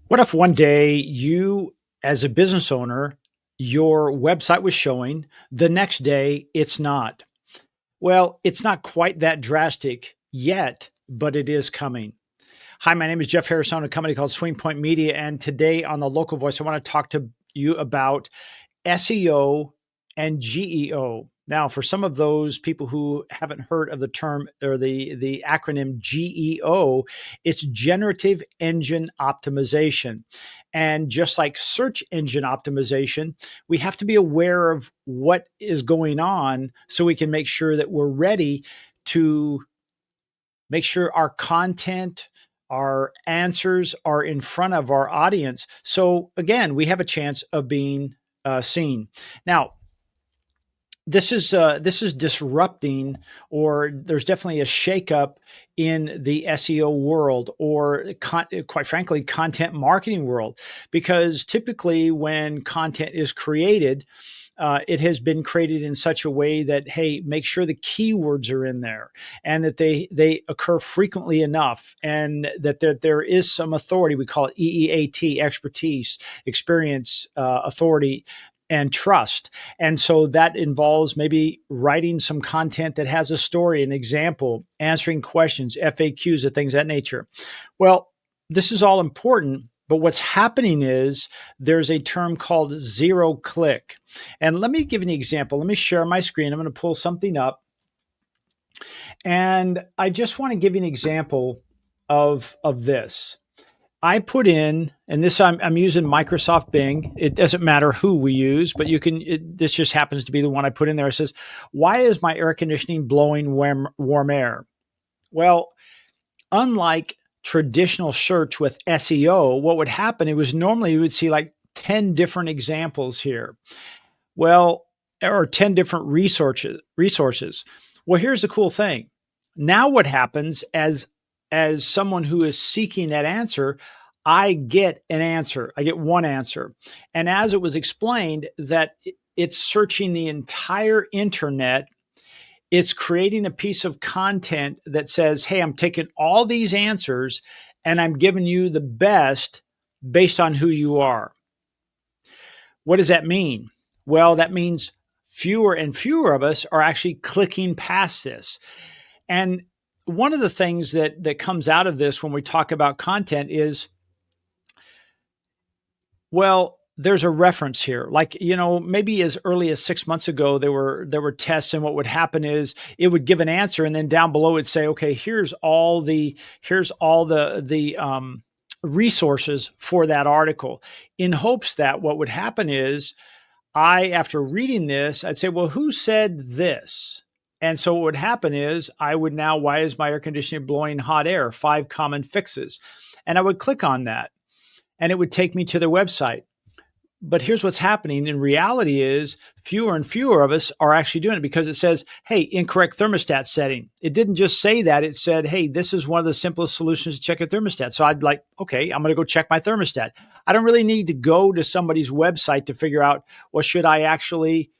What if one day you, as a business owner, your website was showing, the next day it's not? Well, it's not quite that drastic yet, but it is coming. Hi, my name is Jeff Harris. I own a company called SwingPoint Media. And today on the Local Voice, I want to talk to you about SEO and GEO. Now, for some of those people who haven't heard of the term or the acronym GEO, it's Generative Engine Optimization. And just like search engine optimization, we have to be aware of what is going on so we can make sure that we're ready to make sure our content, our answers are in front of our audience. So again, we have a chance of being seen. Now, this is disrupting, or there's definitely a shakeup in the SEO world, or quite frankly, content marketing world, because typically when content is created, it has been created in such a way that, hey, make sure the keywords are in there and that they occur frequently enough, and that there is some authority. We call it EEAT, expertise, experience, authority, and trust. And so that involves maybe writing some content that has a story, an example, answering questions, FAQs, and things of that nature. Well, this is all important. But what's happening is there's a term called zero click. And let me give you an example. Let me share my screen. I'm going to pull something up. And I just want to give you an example of this. I put in, and this I'm using Microsoft Bing. It doesn't matter who we use, but this just happens to be the one I put in there. It says, why is my air conditioning blowing warm air? Well, unlike traditional search with SEO, what would happen, it was normally you would see like 10 different examples here. Well, or 10 different resources. Well, here's the cool thing. Now what happens as someone who is seeking that answer, I get an answer. I get one answer. And as it was explained, that it's searching the entire internet. It's creating a piece of content that says, hey, I'm taking all these answers and I'm giving you the best based on who you are. What does that mean? Well, that means fewer and fewer of us are actually clicking past this. And one of the things that comes out of this when we talk about content is, well, there's a reference here. Like, maybe as early as 6 months ago, there were tests, and what would happen is it would give an answer, and then down below it'd say, okay, here's all the resources for that article, in hopes that what would happen is after reading this, I'd say, well, who said this? And so what would happen is why is my air conditioner blowing hot air? 5 common fixes. And I would click on that and it would take me to their website. But here's what's happening in reality is fewer and fewer of us are actually doing it, because it says, hey, incorrect thermostat setting. It didn't just say that. It said, hey, this is one of the simplest solutions to check a thermostat. So I'd like, okay, I'm going to go check my thermostat. I don't really need to go to somebody's website to figure out, well, should I actually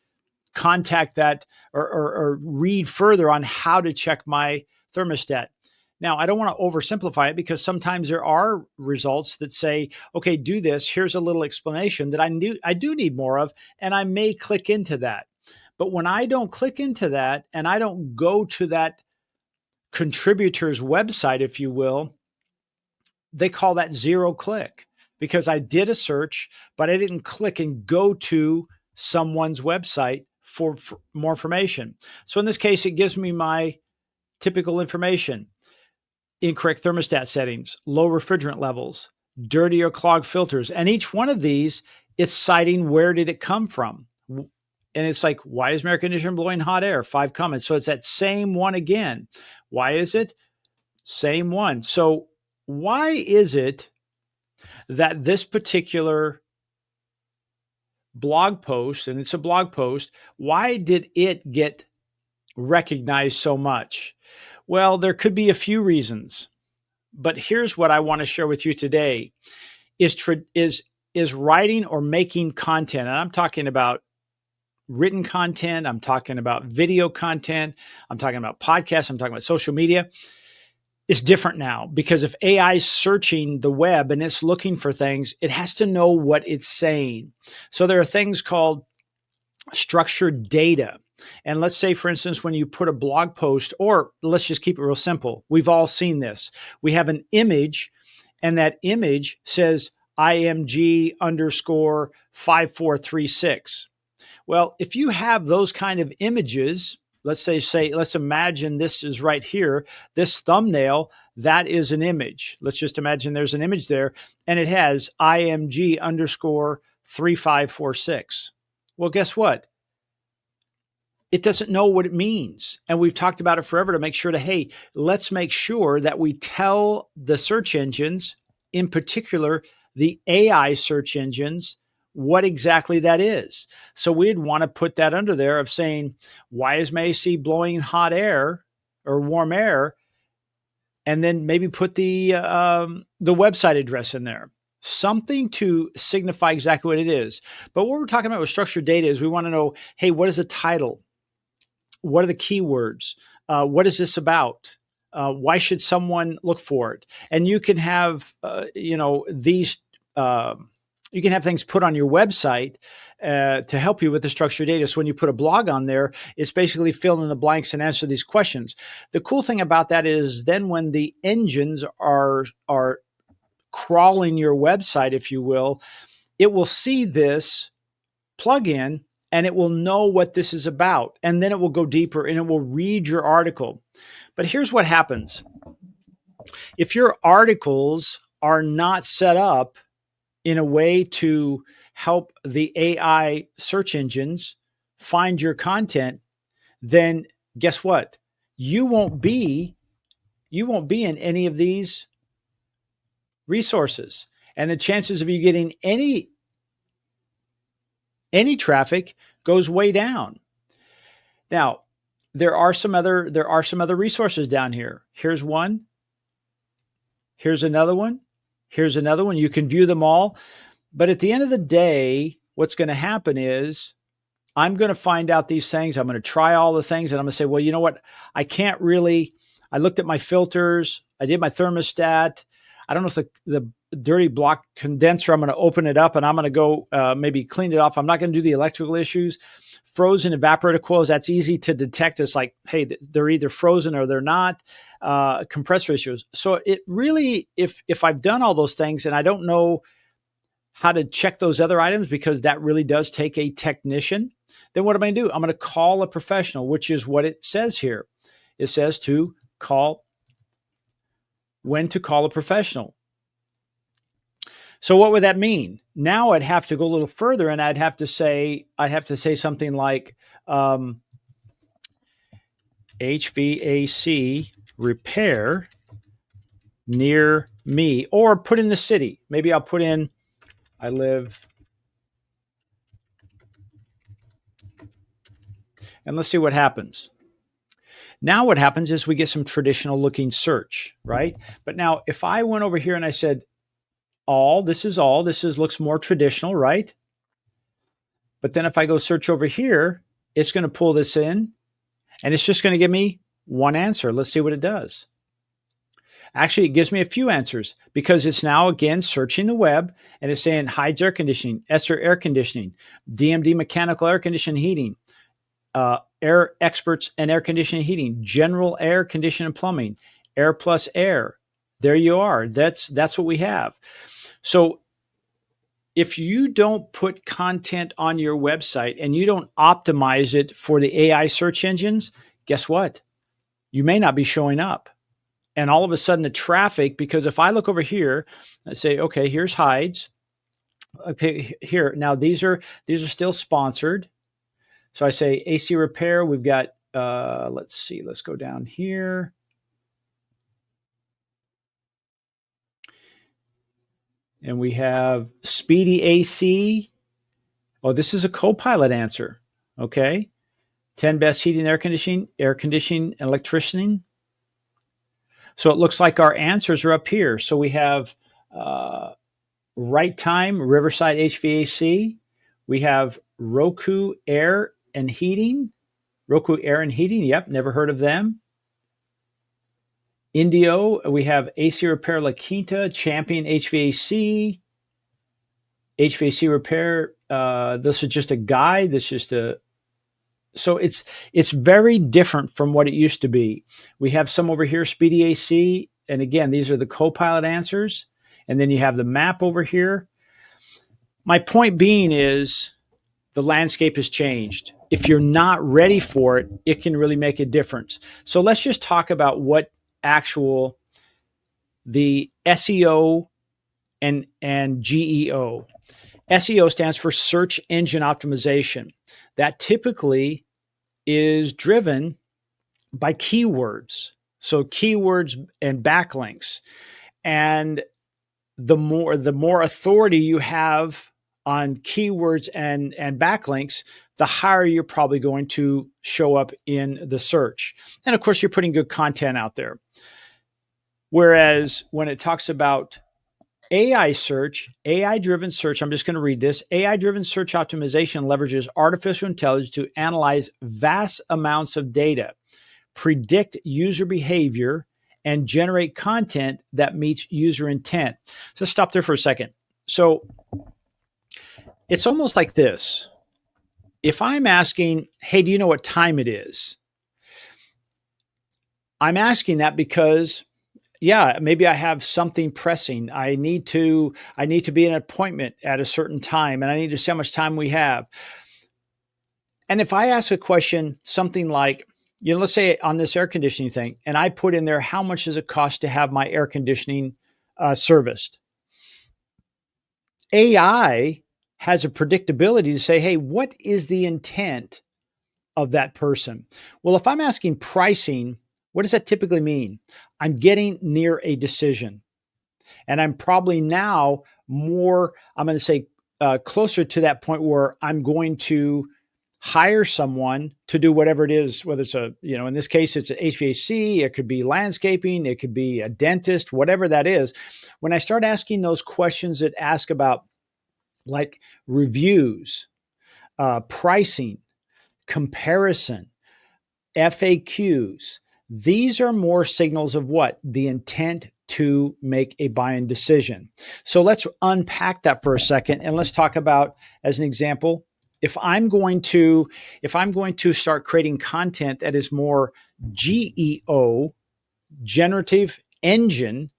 contact that or read further on how to check my thermostat. Now, I don't want to oversimplify it, because sometimes there are results that say, okay, do this. Here's a little explanation that I do need more of, and I may click into that. But when I don't click into that and I don't go to that contributor's website, if you will, they call that zero click, because I did a search, but I didn't click and go to someone's website for more information. So in this case, it gives me my typical information: incorrect thermostat settings, low refrigerant levels, dirty or clogged filters. And each one of these, it's citing where did it come from. And it's like, why is my air conditioner blowing hot air? 5 comments. So it's that same one again. Why is it? Same one. So why is it that this particular blog post, and it's a blog post, why did it get recognized so much? Well, there could be a few reasons, but here's what I want to share with you today: is writing or making content. And I'm talking about written content. I'm talking about video content. I'm talking about podcasts. I'm talking about social media. is different now, because if AI is searching the web and it's looking for things, it has to know what it's saying. So there are things called structured data. And let's say, for instance, when you put a blog post, or let's just keep it real simple. We've all seen this. We have an image, and that image says IMG underscore 5436. Well, if you have those kind of images, let's imagine this is right here, this thumbnail, that is an image. Let's just imagine there's an image there, and it has IMG underscore 3546. Well, guess what? It doesn't know what it means. And we've talked about it forever to make sure hey, let's make sure that we tell the search engines, in particular, the AI search engines, what exactly that is. So we'd want to put that under there of saying, why is my AC blowing hot air or warm air? And then maybe put the website address in there. Something to signify exactly what it is. But what we're talking about with structured data is we want to know, hey, what is the title? What are the keywords? What is this about? Why should someone look for it? And you can have, these, you can have things put on your website to help you with the structured data. So when you put a blog on there, it's basically fill in the blanks and answer these questions. The cool thing about that is then when the engines are crawling your website, if you will, it will see this plugin and it will know what this is about. And then it will go deeper and it will read your article. But here's what happens. If your articles are not set up in a way to help the AI search engines find your content, then guess what? You won't be in any of these resources. And the chances of you getting any traffic goes way down. Now, there are some other resources down here. Here's one. Here's another one. Here's another one. You can view them all. But at the end of the day, what's going to happen is I'm going to find out these things. I'm going to try all the things, and I'm going to say, well, you know what? I looked at my filters. I did my thermostat. I don't know if the dirty block condenser, I'm going to open it up and I'm going to go maybe clean it off. I'm not going to do the electrical issues. Frozen evaporator coils, that's easy to detect. It's like, hey, they're either frozen or they're not. Compressor issues. So it really, if I've done all those things and I don't know how to check those other items, because that really does take a technician, then what am I going to do? I'm going to call a professional, which is what it says here. It says when to call a professional. So what would that mean? Now I'd have to go a little further and I'd have to say something like HVAC repair near me, or put in the city. Maybe I'll put in, I live, and let's see what happens. Now what happens is we get some traditional looking search, right? But now if I went over here and I said, this looks more traditional, right? But then if I go search over here, it's going to pull this in and it's just going to give me one answer. Let's see what it does. Actually, it gives me a few answers because it's now again searching the web and it's saying Hyde's air conditioning, Esser air conditioning, DMD mechanical air conditioning heating, air experts and air conditioning heating, general air conditioning and plumbing, air plus air. There you are. That's what we have. So if you don't put content on your website and you don't optimize it for the AI search engines, guess what? You may not be showing up. And all of a sudden the traffic, because if I look over here, I say, okay, here's Hyde's. Okay, here. Now these are still sponsored. So I say AC repair. We've got, let's see, let's go down here. And we have Speedy AC. Oh, this is a Copilot answer. Okay. 10 best heating, air conditioning, and electrician. So it looks like our answers are up here. So we have Right Time, Riverside HVAC. We have Roku Air and Heating. Yep, never heard of them. Indio, we have AC Repair La Quinta, Champion HVAC repair. This is just a guide. This is just so it's very different from what it used to be. We have some over here, Speedy AC, and again, these are the Copilot answers. And then you have the map over here. My point being is the landscape has changed. If you're not ready for it, it can really make a difference. So let's just talk about what the SEO and GEO. SEO stands for search engine optimization. That typically is driven by keywords. So keywords and backlinks. And the more authority you have on keywords and backlinks, the higher you're probably going to show up in the search. And of course, you're putting good content out there. Whereas when it talks about AI search, AI-driven search, I'm just going to read this. AI-driven search optimization leverages artificial intelligence to analyze vast amounts of data, predict user behavior, and generate content that meets user intent. So stop there for a second. So it's almost like this. If I'm asking, hey, do you know what time it is? I'm asking that because, yeah, maybe I have something pressing. I need to be in an appointment at a certain time, and I need to see how much time we have. And if I ask a question, something like, let's say on this air conditioning thing, and I put in there, how much does it cost to have my air conditioning serviced? AI has a predictability to say, hey, what is the intent of that person? Well, if I'm asking pricing, what does that typically mean? I'm getting near a decision. And I'm probably now I'm going to say closer to that point where I'm going to hire someone to do whatever it is, whether it's in this case, it's an HVAC, it could be landscaping, it could be a dentist, whatever that is. When I start asking those questions that ask about like reviews, pricing, comparison, FAQs, these are more signals of what? The intent to make a buying decision. So let's unpack that for a second and let's talk about, as an example, if I'm going to start creating content that is more GEO, generative engine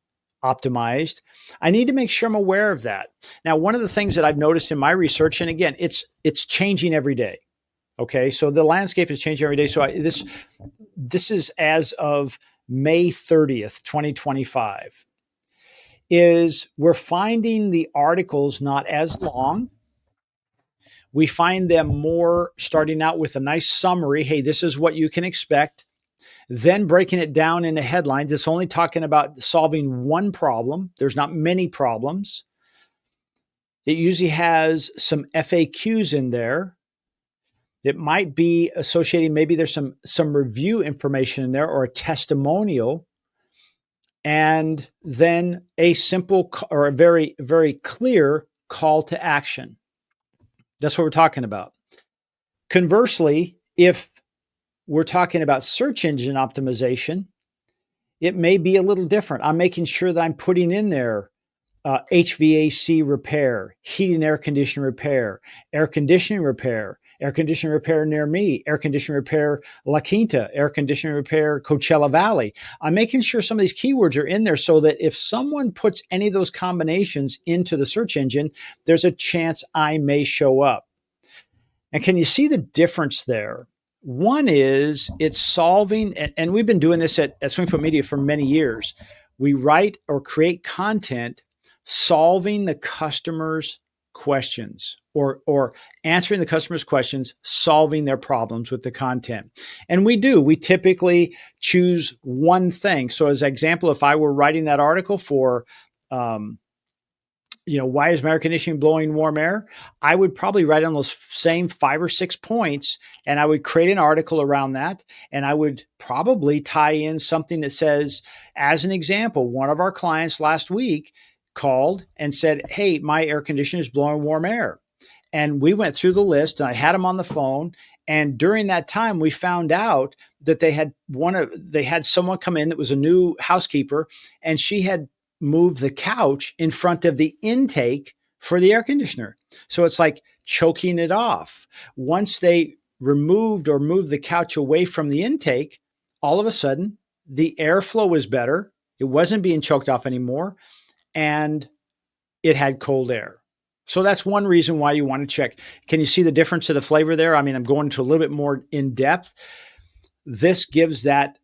optimized, I need to make sure I'm aware of that. Now, one of the things that I've noticed in my research, and again, it's changing every day. Okay, so the landscape is changing every day. So this is as of May 30th, 2025, is we're finding the articles not as long. We find them more starting out with a nice summary. Hey, this is what you can expect. Then breaking it down into headlines. It's only talking about solving one problem. There's not many problems. It usually has some FAQs in there. It might be associated, maybe there's some review information in there or a testimonial, and then a simple or a very, very clear call to action. That's what we're talking about. Conversely, if we're talking about search engine optimization, it may be a little different. I'm making sure that I'm putting in there HVAC repair, heating and air conditioning repair, air conditioning repair near me, air conditioning repair La Quinta, air conditioning repair Coachella Valley. I'm making sure some of these keywords are in there so that if someone puts any of those combinations into the search engine, there's a chance I may show up. And can you see the difference there? One is it's solving, and we've been doing this at SwingPoint Media for many years. We write or create content solving the customer's questions or answering the customer's questions, solving their problems with the content. And we typically choose one thing. So as an example, if I were writing that article for, why is my air conditioning blowing warm air? I would probably write on those same 5 or 6 points, and I would create an article around that. And I would probably tie in something that says, as an example, one of our clients last week called and said, hey, my air conditioner is blowing warm air. And we went through the list and I had him on the phone And during that time, we found out that they had someone come in that was a new housekeeper, and she had moved the couch in front of the intake for the air conditioner. So it's like choking it off. Once they removed or moved the couch away from the intake, all of a sudden the airflow was better. It wasn't being choked off anymore, and it had cold air. So that's one reason why you want to check. Can you see the difference of the flavor there? I mean, I'm going into a little bit more in depth. This gives that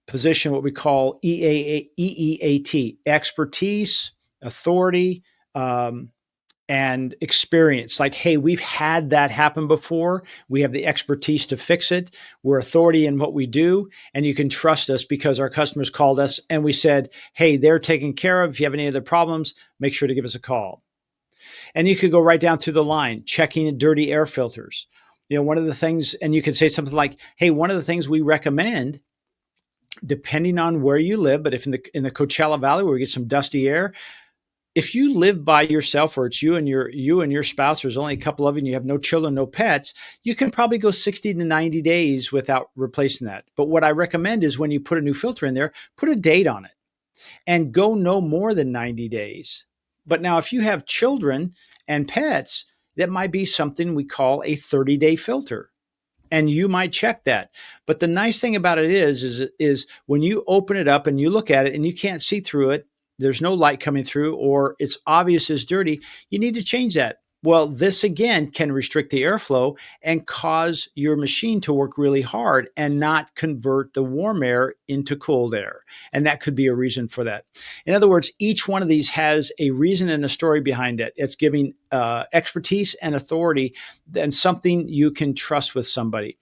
position what we call EEAT, expertise, authority, and experience. Like, hey, we've had that happen before. We have the expertise to fix it. We're authority in what we do, and you can trust us because our customers called us and we said, hey, they're taken care of. If you have any other problems, make sure to give us a call. And you could go right down through the line, checking dirty air filters. One of the things, and you could say something like, hey, one of the things we recommend, depending on where you live, but if in the Coachella Valley where we get some dusty air, if you live by yourself, or it's you and your spouse, there's only a couple of you and you have no children, no pets, you can probably go 60 to 90 days without replacing that. But what I recommend is when you put a new filter in there, put a date on it and go no more than 90 days. But now if you have children and pets, that might be something we call a 30-day filter. And you might check that. But the nice thing about it is when you open it up and you look at it and you can't see through it, there's no light coming through, or it's obvious it's dirty, you need to change that. Well, this again can restrict the airflow and cause your machine to work really hard and not convert the warm air into cold air. And that could be a reason for that. In other words, each one of these has a reason and a story behind it. It's giving expertise and authority and something you can trust with somebody.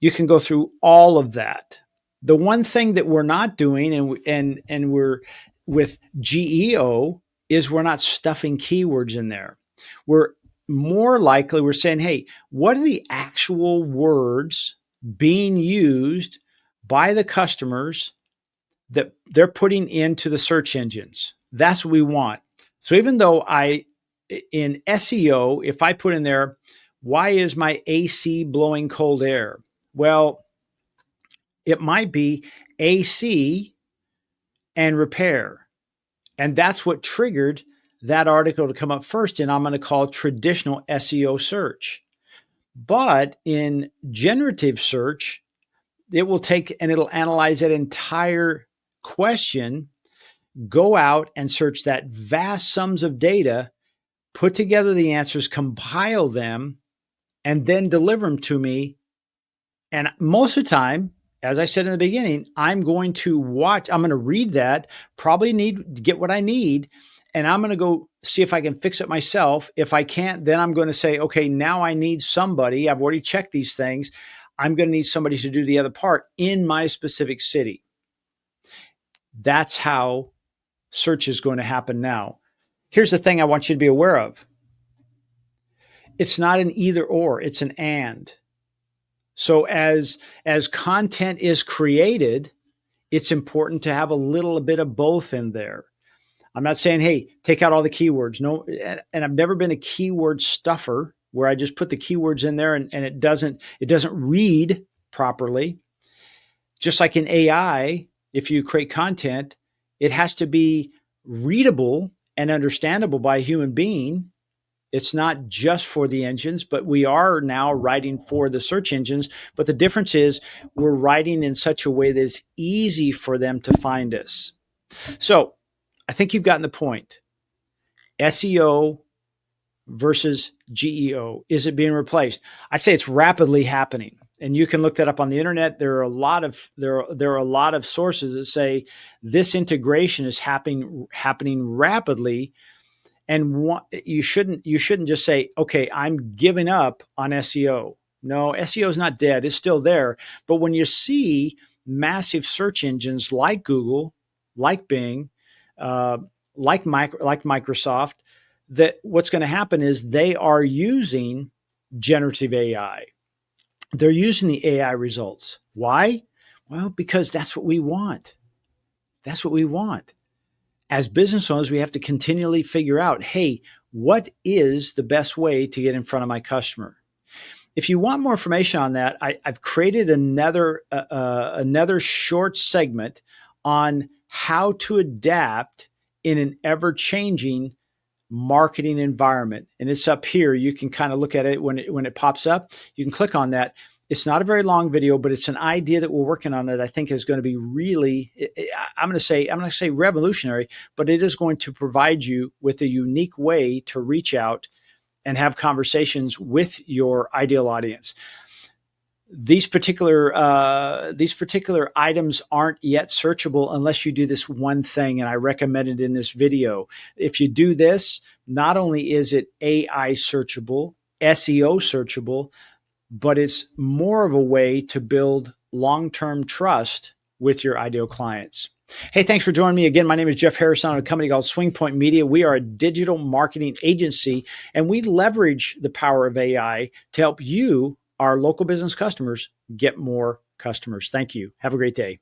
You can go through all of that. The one thing that we're not doing, and we're with GEO, is we're not stuffing keywords in there. We're more likely, we're saying, hey, what are the actual words being used by the customers that they're putting into the search engines? That's what we want. So even though in SEO, if I put in there, why is my AC blowing cold air? Well, it might be AC and repair. And that's what triggered that article to come up first, and I'm going to call traditional SEO search. But in generative search, it will take and it'll analyze that entire question, go out and search that vast sums of data, put together the answers, compile them, and then deliver them to me. And most of the time, as I said in the beginning, I'm going to read that, probably need to get what I need, and I'm going to go see if I can fix it myself. If I can't, then I'm going to say, okay, now I need somebody. I've already checked these things. I'm going to need somebody to do the other part in my specific city. That's how search is going to happen now. Here's the thing I want you to be aware of. It's not an either or, it's an and. So as content is created, it's important to have a little bit of both in there. I'm not saying, hey, take out all the keywords. No, and I've never been a keyword stuffer where I just put the keywords in there and it doesn't read properly. Just like in AI, if you create content, it has to be readable and understandable by a human being. It's not just for the engines, but we are now writing for the search engines. But the difference is we're writing in such a way that it's easy for them to find us. So I think you've gotten the point. SEO versus GEO. Is it being replaced? I say it's rapidly happening. And you can look that up on the internet. There are a lot of sources that say this integration is happening rapidly. And you shouldn't just say, okay, I'm giving up on SEO. No, SEO is not dead. It's still there. But when you see massive search engines like Google, like Bing, like Microsoft, that what's going to happen is they are using generative AI. They're using the AI results. Why? Well, because that's what we want. That's what we want. As business owners, we have to continually figure out, hey, what is the best way to get in front of my customer? if you want more information on that, I've created another short segment on how to adapt in an ever-changing marketing environment. And it's up here. You can kind of look at it when it pops up. You can click on that. It's not a very long video, but it's an idea that we're working on that I think is going to be really, I'm going to say revolutionary, but it is going to provide you with a unique way to reach out and have conversations with your ideal audience. These particular items aren't yet searchable unless you do this one thing, and I recommend it in this video. If you do this, not only is it AI searchable, SEO searchable, but it's more of a way to build long-term trust with your ideal clients. Hey, thanks for joining me again. My name is Jeff Harrison. I'm a company called SwingPoint Media. We are a digital marketing agency, and we leverage the power of AI to help you, our local business customers, get more customers. Thank you. Have a great day.